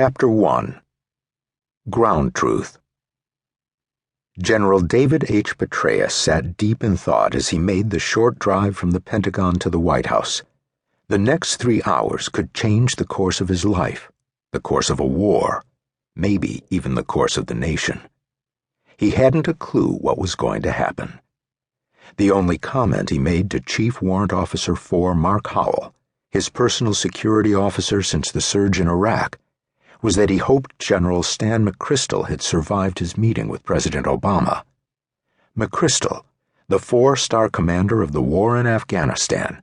Chapter 1. Ground Truth. General David H. Petraeus sat deep in thought as he made the short drive from the Pentagon to the White House. The next 3 hours could change the course of his life, the course of a war, maybe even the course of the nation. He hadn't a clue what was going to happen. The only comment he made to Chief Warrant Officer 4 Mark Howell, his personal security officer since the surge in Iraq, was that he hoped General Stan McChrystal had survived his meeting with President Obama. McChrystal, the 4-star commander of the war in Afghanistan,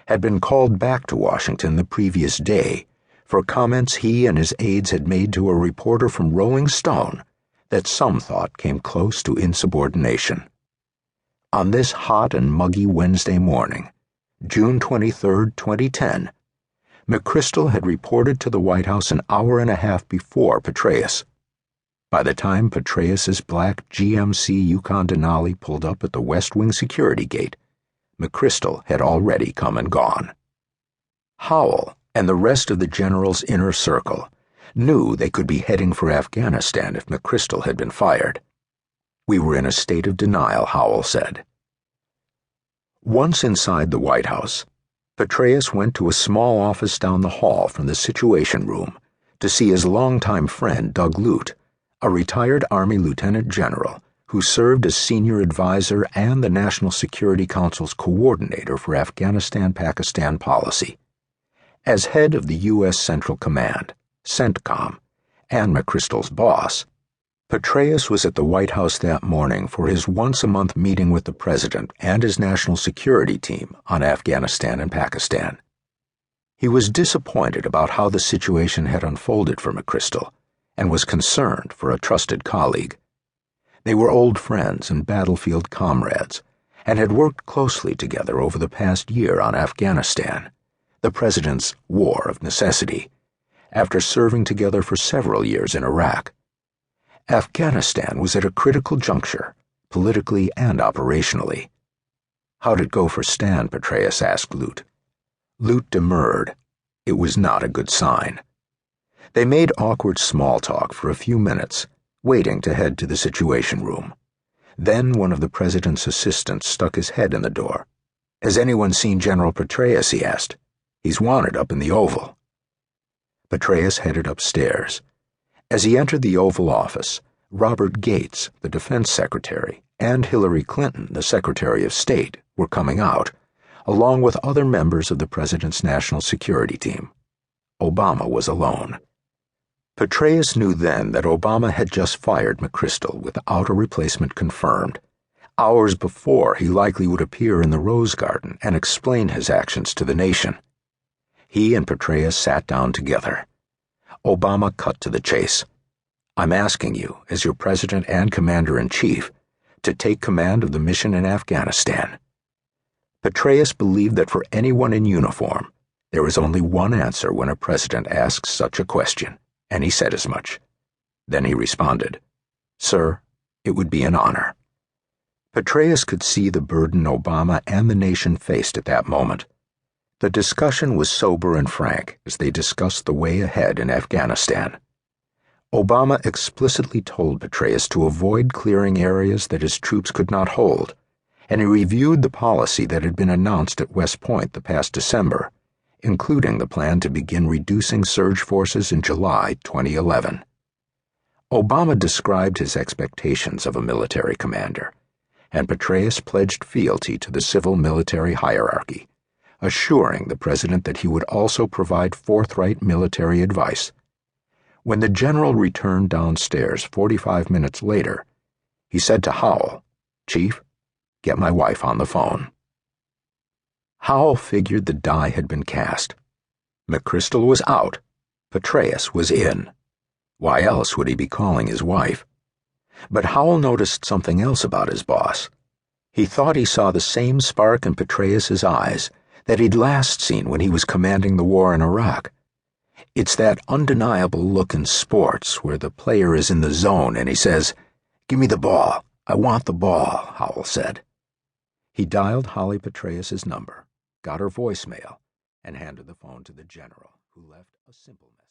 had been called back to Washington the previous day for comments he and his aides had made to a reporter from Rolling Stone that some thought came close to insubordination. On this hot and muggy Wednesday morning, June 23, 2010, McChrystal had reported to the White House an hour and a half before Petraeus. By the time Petraeus's black GMC Yukon Denali pulled up at the West Wing security gate, McChrystal had already come and gone. Howell and the rest of the general's inner circle knew they could be heading for Afghanistan if McChrystal had been fired. "We were in a state of denial," Howell said. Once inside the White House, Petraeus went to a small office down the hall from the Situation Room to see his longtime friend Doug Lute, a retired Army lieutenant general who served as senior advisor and the National Security Council's coordinator for Afghanistan-Pakistan policy. As head of the U.S. Central Command, CENTCOM, and McChrystal's boss, Petraeus was at the White House that morning for his once-a-month meeting with the president and his national security team on Afghanistan and Pakistan. He was disappointed about how the situation had unfolded for McChrystal and was concerned for a trusted colleague. They were old friends and battlefield comrades and had worked closely together over the past year on Afghanistan, the president's war of necessity, after serving together for several years in Iraq. Afghanistan was at a critical juncture, politically and operationally. "How'd it go for Stan?" Petraeus asked Lute. Lute demurred. It was not a good sign. They made awkward small talk for a few minutes, waiting to head to the Situation Room. Then one of the president's assistants stuck his head in the door. "Has anyone seen General Petraeus?" he asked. "He's wanted up in the Oval." Petraeus headed upstairs. As he entered the Oval Office, Robert Gates, the Defense Secretary, and Hillary Clinton, the Secretary of State, were coming out, along with other members of the president's national security team. Obama was alone. Petraeus knew then that Obama had just fired McChrystal without a replacement confirmed. Hours before, he likely would appear in the Rose Garden and explain his actions to the nation. He and Petraeus sat down together. Obama cut to the chase. "I'm asking you, as your president and commander-in-chief, to take command of the mission in Afghanistan." Petraeus believed that for anyone in uniform, there is only one answer when a president asks such a question, and he said as much. Then he responded, "Sir, it would be an honor." Petraeus could see the burden Obama and the nation faced at that moment. The discussion was sober and frank as they discussed the way ahead in Afghanistan. Obama explicitly told Petraeus to avoid clearing areas that his troops could not hold, and he reviewed the policy that had been announced at West Point the past December, including the plan to begin reducing surge forces in July 2011. Obama described his expectations of a military commander, and Petraeus pledged fealty to the civil-military hierarchy, assuring the president that he would also provide forthright military advice. When the general returned downstairs 45 minutes later, he said to Howell, "Chief, get my wife on the phone." Howell figured the die had been cast. McChrystal was out. Petraeus was in. Why else would he be calling his wife? But Howell noticed something else about his boss. He thought he saw the same spark in Petraeus's eyes that he'd last seen when he was commanding the war in Iraq. It's that undeniable look in sports where the player is in the zone and he says, "Give me the ball. I want the ball," Howell said. He dialed Holly Petraeus's number, got her voicemail, and handed the phone to the general, who left a simple message.